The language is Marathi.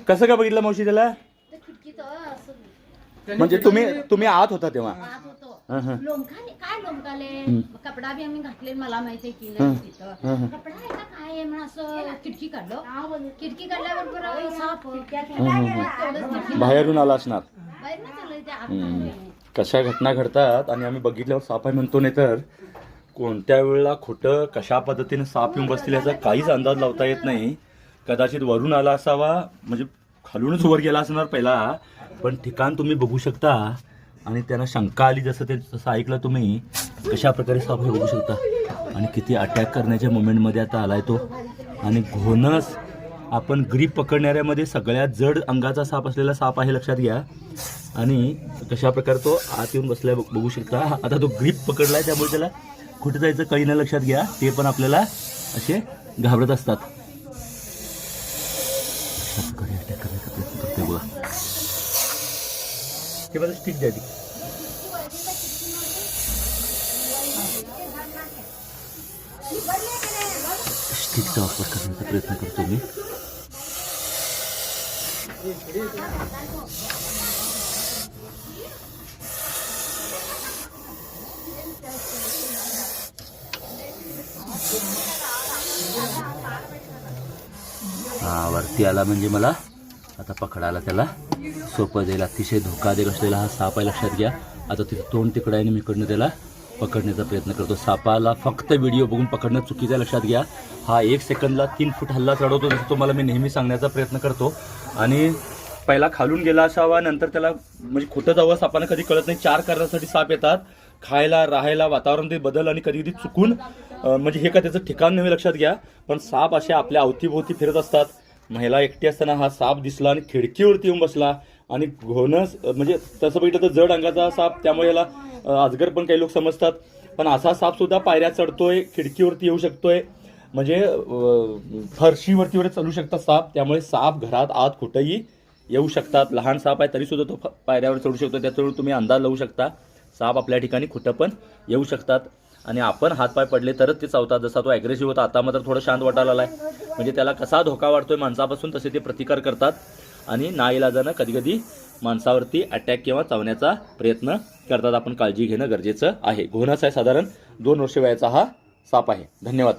कसं का बघितलं मावशी त्याला? ते खिडकीत असं म्हणजे तुम्ही आत होता तेव्हा? आत होतो. हं. लोंबकाले काय लोंबकाले कपडा बी आम्ही घातले मला माहितीये की नाही तिथं कपडा आहे का काय आहे म्हणून असं खिडकी काढलं. खिडकी काढल्याबरोबर साप बाहेरून आला असणार. बाहेर ना चाललंय ते आत. कशा घटना घडतात आणि आम्ही बघितल्यावर साप आहे म्हणतो, नाही तर कोणत्या वेळेला खोटं कशा पद्धतीने साप येऊन बसतील याचा काहीच अंदाज लावता येत नाही. कदाचित वरून आला असावा, म्हणजे खालूनच वर गेला असणार पहिला, पण ठिकाण तुम्ही बघू शकता. आणि त्यांना शंका आली जसं ऐकलं तुम्ही, कशा प्रकारे साप हे बघू शकता. आणि किती अटॅक करण्याच्या मोमेंटमध्ये आता आलाय तो. आणि घोणस आपण ग्रीप पकडणाऱ्यामध्ये सगळ्यात जड अंगाचा साप असलेला साप आहे, लक्षात घ्या. आणि कशा प्रकारे तो आत येऊन बसलाय बघू शकता. आता तो ग्रीप पकडलाय त्यामुळे त्याला कुठे जायचं कळीनं, लक्षात घ्या. ते पण आपल्याला असे घाबरत असतात. अटॅक करण्याचा प्रयत्न करतोय बघा. हे बघा स्टिक द्या ती. स्टिकचा वापर करण्याचा प्रयत्न करतो मी. वरती आला म्हणजे मला आता पकडायला त्याला सोपं जाईल. अतिशय धोकादायक असलेला हा साप आहे, लक्षात घ्या. आता तिथं तोंड तिकडं आहे आणि मी इकडनं त्याला पकडण्याचा प्रयत्न करतो. सापाला फक्त व्हिडिओ बघून पकडणं चुकीचं आहे, लक्षात घ्या. हा 1 सेकंदला 3 फूट हल्ला चढवतो, जसं तुम्हाला मी नेहमी सांगण्याचा प्रयत्न करतो. आणि पहिला खालून गेला असावा, नंतर त्याला म्हणजे खोटं जावं सापानं कधी कळत नाही. 4 कारणासाठी साप येतात: खायला, राहायला, वातावरण ते बदल, आणि कधी कधी चुकून म्हणजे हे का त्याचं ठिकाण नव्हे, लक्षात घ्या. पण साप असे आपल्या अवतीभोवती फिरत असतात. महिला एकटी असताना हा साप दिसला आणि खिडकीवरती येऊन बसला. आणि घोणस म्हणजे तसं बघितलं तर जड अंगाचा साप, त्यामुळे याला अजगर पण काही लोक समजतात. पण असा साप सुद्धा पायऱ्या चढतोय, खिडकीवरती येऊ शकतोय, म्हणजे फरशीवरती वगैरे चालू शकतात साप. त्यामुळे साप घरात आत कुठंही येऊ शकतात. लहान साप आहे तरी सुद्धा तो पायऱ्यावर चढू शकतो. त्याच्यावर तुम्ही अंदाज लावू शकता. साप आपल्या ठिकाणी कुठं पण येऊ शकतात. आणि आपण हातपाय पडले तरच ते चावतात. जसा तो ॲग्रेसिव्ह होता, आता मात्र थोडं शांत वाटायला आलाय. म्हणजे त्याला कसा धोका वाटतोय माणसापासून, तसे ते प्रतिकार करतात. आणि नाईलाजानं कधी कधी माणसावरती अटॅक किंवा चावण्याचा प्रयत्न करतात. आपण काळजी घेणं गरजेचं आहे. घोणस आहे, साधारण 2 वर्ष वयाचा हा साप आहे. धन्यवाद.